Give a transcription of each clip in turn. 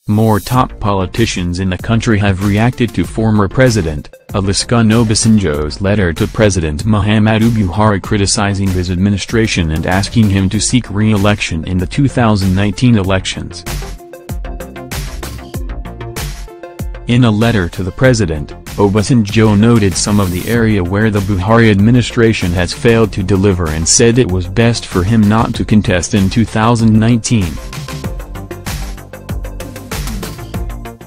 More top politicians in the country have reacted to former President Olusegun Obasanjo's letter to President Muhammadu Buhari criticizing his administration and asking him to seek re-election in the 2019 elections. In a letter to the president, Obasanjo noted some of the area where the Buhari administration has failed to deliver and said it was best for him not to contest in 2019.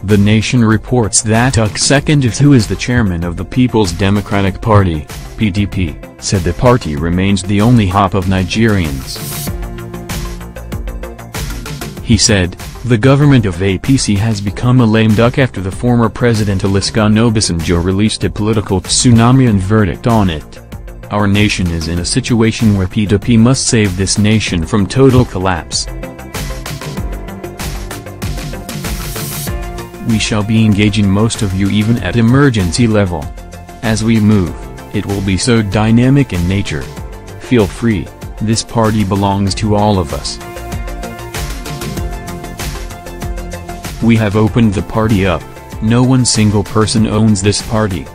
The Nation reports that Olusegun, who is the chairman of the People's Democratic Party (PDP), said the party remains the only hope of Nigerians. He said, "The government of APC has become a lame duck after the former President Olusegun Obasanjo released a political tsunami and verdict on it. Our nation is in a situation where PDP must save this nation from total collapse. We shall be engaging most of you even at emergency level. As we move, it will be so dynamic in nature. Feel free, this party belongs to all of us. We have opened the party up, no one single person owns this party.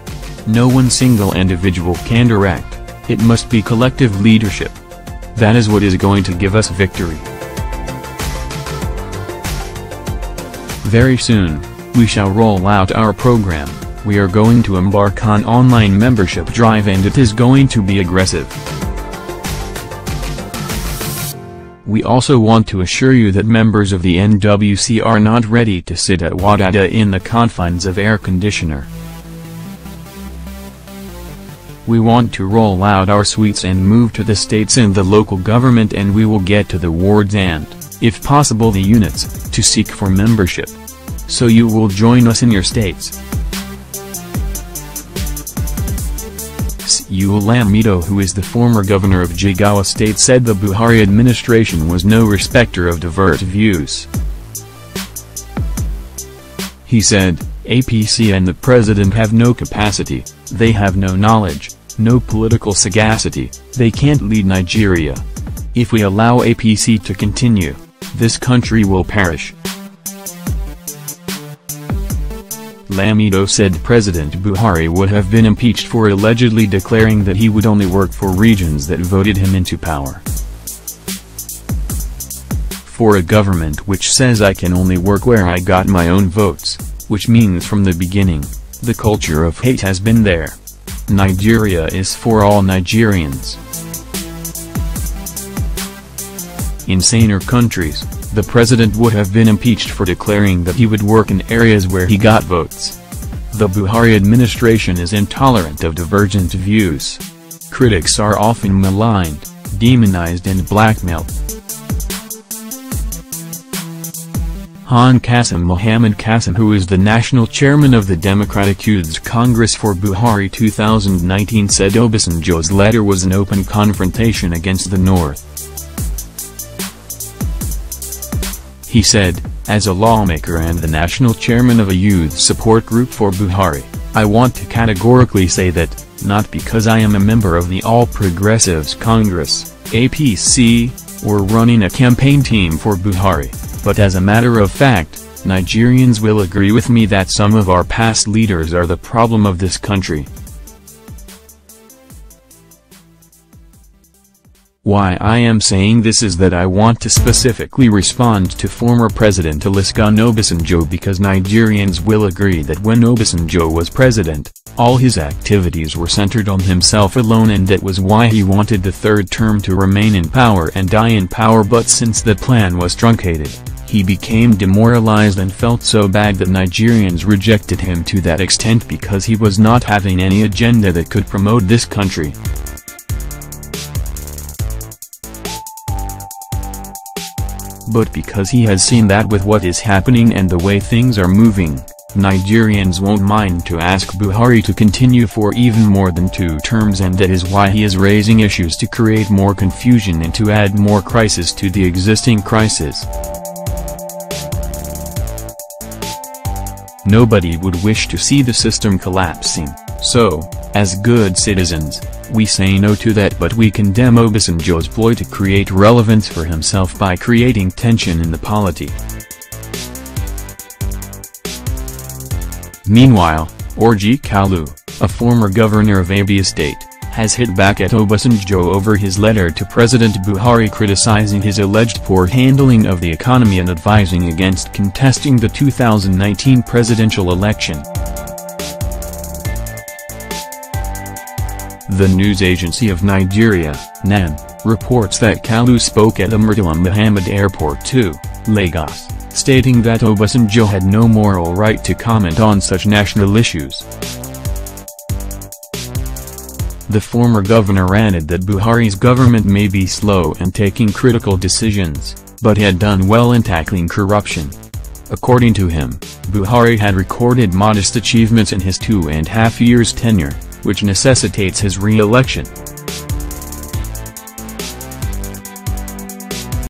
No one single individual can direct, it must be collective leadership. That is what is going to give us victory. Very soon, we shall roll out our program. We are going to embark on online membership drive and it is going to be aggressive. We also want to assure you that members of the NWC are not ready to sit at Wadada in the confines of air conditioner. We want to roll out our suites and move to the states and the local government, and we will get to the wards and, if possible, the units, to seek for membership. So you will join us in your states." Lamido, who is the former governor of Jigawa State, said the Buhari administration was no respecter of diverse views. He said, "APC and the president have no capacity, they have no knowledge, no political sagacity, they can't lead Nigeria. If we allow APC to continue, this country will perish." Lamido said President Buhari would have been impeached for allegedly declaring that he would only work for regions that voted him into power. "For a government which says I can only work where I got my own votes, which means from the beginning, the culture of hate has been there. Nigeria is for all Nigerians. In saner countries, the president would have been impeached for declaring that he would work in areas where he got votes. The Buhari administration is intolerant of divergent views. Critics are often maligned, demonized and blackmailed." Mohammed Qasim, who is the national chairman of the Democratic Youth Congress for Buhari 2019, said Obasanjo's letter was an open confrontation against the North. He said, "As a lawmaker and the national chairman of a youth support group for Buhari, I want to categorically say that, not because I am a member of the All Progressives Congress, APC, or running a campaign team for Buhari, but as a matter of fact, Nigerians will agree with me that some of our past leaders are the problem of this country. Why I am saying this is that I want to specifically respond to former President Olusegun Obasanjo because Nigerians will agree that when Obasanjo was president, all his activities were centered on himself alone, and that was why he wanted the third term to remain in power and die in power, but since the plan was truncated, he became demoralized and felt so bad that Nigerians rejected him to that extent because he was not having any agenda that could promote this country. But because he has seen that with what is happening and the way things are moving, Nigerians won't mind to ask Buhari to continue for even more than 2 terms, and that is why he is raising issues to create more confusion and to add more crisis to the existing crisis. Nobody would wish to see the system collapsing, so, as good citizens, we say no to that, but we condemn Obasanjo's ploy to create relevance for himself by creating tension in the polity. Meanwhile, Orji Kalu, a former governor of Abia State, has hit back at Obasanjo over his letter to President Buhari criticizing his alleged poor handling of the economy and advising against contesting the 2019 presidential election. The news agency of Nigeria, NAN, reports that Kalu spoke at the Murtala Muhammed Airport 2, Lagos, stating that Obasanjo had no moral right to comment on such national issues. The former governor added that Buhari's government may be slow in taking critical decisions, but had done well in tackling corruption. According to him, Buhari had recorded modest achievements in his 2.5 years tenure, which necessitates his re-election.